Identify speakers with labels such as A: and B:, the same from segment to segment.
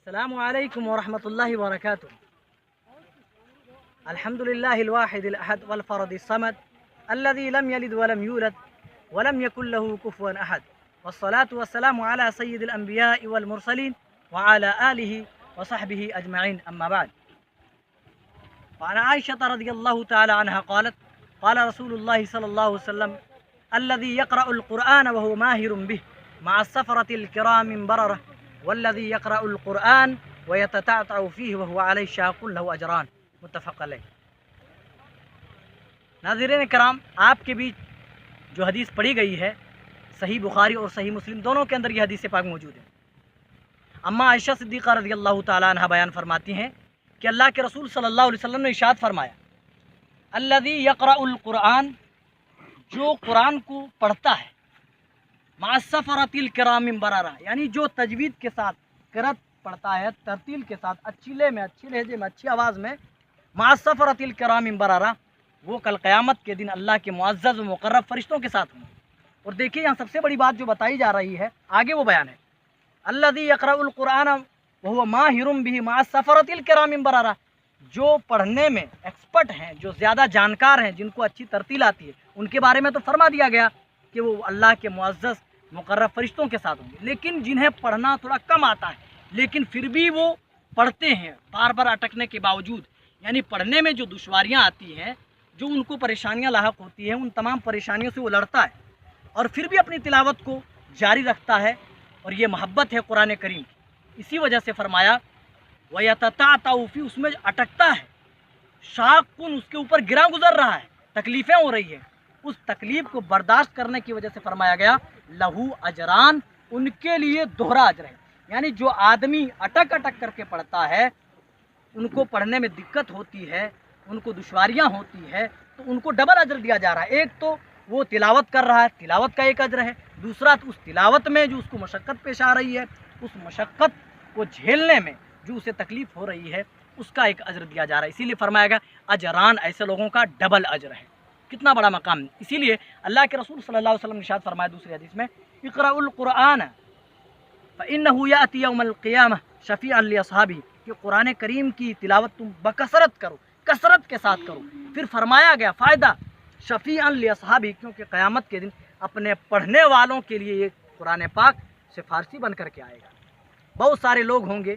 A: السلام عليكم ورحمة الله وبركاته. الحمد لله الواحد الأحد والفرد الصمد الذي لم يلد ولم يولد ولم يكن له كفوا أحد، والصلاة والسلام على سيد الأنبياء والمرسلين وعلى آله وصحبه أجمعين، أما بعد. وعن عائشة رضي الله تعالى عنها قالت: قال رسول الله صلى الله عليه وسلم: الذي يقرأ القرآن وهو ماهر به مع السفرة الكرام بررة، والذي يقرأ القرآن ويتتعتع فيه وهو عليه شاق له أجران، متفق علیہ۔ ناظرین کرام، آپ کے بیچ جو حدیث پڑھی گئی ہے صحیح بخاری اور صحیح مسلم دونوں کے اندر یہ حدیث پاک موجود ہے۔ اما عائشہ صدیقہ رضی اللہ تعالیٰ عنہ بیان فرماتی ہیں کہ اللہ کے رسول صلی اللہ علیہ وسلم نے ارشاد فرمایا: الذی یقرأ القرآن، جو قرآن کو پڑھتا ہے، مع السفرۃ الکرام بررہ، یعنی جو تجوید کے ساتھ قرأت پڑھتا ہے، ترتیل کے ساتھ، اچھی لے میں، اچھی لہجے میں، اچھی آواز میں، مع السفرۃ الکرام بررہ، وہ کل قیامت کے دن اللہ کے معزز و مقرب فرشتوں کے ساتھ ہوں۔ اور دیکھیے یہاں سب سے بڑی بات جو بتائی جا رہی ہے آگے وہ بیان ہے: الذی یقرأ القرآن وہو ماہر بہ مع السفرۃ الکرام بررہ، جو پڑھنے میں ایکسپرٹ ہیں، جو زیادہ جانکار ہیں، جن کو اچھی ترتیل آتی ہے، ان کے بارے میں تو فرما دیا گیا کہ وہ اللہ کے معزز مقرب فرشتوں کے ساتھ ہوں گے۔ لیکن جنہیں پڑھنا تھوڑا کم آتا ہے لیکن پھر بھی وہ پڑھتے ہیں بار بار اٹکنے کے باوجود، یعنی پڑھنے میں جو دشواریاں آتی ہیں، جو ان کو پریشانیاں لاحق ہوتی ہیں، ان تمام پریشانیوں سے وہ لڑتا ہے اور پھر بھی اپنی تلاوت کو جاری رکھتا ہے، اور یہ محبت ہے قرآن کریم کی۔ اسی وجہ سے فرمایا وَيَتَتَعْتَعُ فِي، اس میں اٹکتا ہے، شاق کن، اس کے اوپر گرا گزر رہا ہے، تکلیفیں ہو رہی ہیں، اس تکلیف کو برداشت کرنے کی وجہ سے فرمایا گیا لہو اجران، ان کے لیے دوہرا اجر ہے۔ یعنی جو آدمی اٹک اٹک کر کے پڑھتا ہے، ان کو پڑھنے میں دقت ہوتی ہے، ان کو دشواریاں ہوتی ہے، تو ان کو ڈبل اجر دیا جا رہا ہے۔ ایک تو وہ تلاوت کر رہا ہے، تلاوت کا ایک اجر ہے، دوسرا اس تلاوت میں جو اس کو مشقت پیش آ رہی ہے، اس مشقت کو جھیلنے میں جو اسے تکلیف ہو رہی ہے، اس کا ایک اجر دیا جا رہا ہے۔ اسی لیے فرمایا گیا اجران، ایسے لوگوں کا ڈبل اجر ہے۔ کتنا بڑا مقام ہے۔ اسی لیے اللہ کے رسول صلی اللہ علیہ وسلم نے ارشاد فرمایا دوسری حدیث میں: اقرأ القرآن فإنہ یأتی یوم القیامہ شفیعا لأصحابہ، کہ قرآن کریم کی تلاوت تم بکثرت کرو، کثرت کے ساتھ کرو۔ پھر فرمایا گیا فائدہ شفیعا لأصحابہ، کیونکہ قیامت کے دن اپنے پڑھنے والوں کے لیے یہ قرآن پاک سفارشی بن کر کے آئے گا۔ بہت سارے لوگ ہوں گے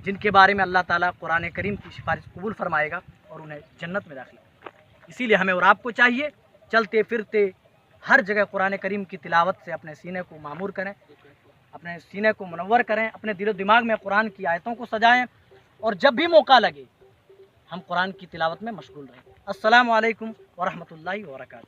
A: جن کے بارے میں اللہ تعالیٰ قرآن کریم کی سفارش قبول فرمائے گا اور انہیں جنت میں داخل کرے گا۔ اسی لیے ہمیں اور آپ کو چاہیے چلتے پھرتے ہر جگہ قرآن کریم کی تلاوت سے اپنے سینے کو معمور کریں، اپنے سینے کو منور کریں، اپنے دل و دماغ میں قرآن کی آیتوں کو سجائیں، اور جب بھی موقع لگے ہم قرآن کی تلاوت میں مشغول رہیں۔ السلام علیکم ورحمۃ اللہ وبرکاتہ۔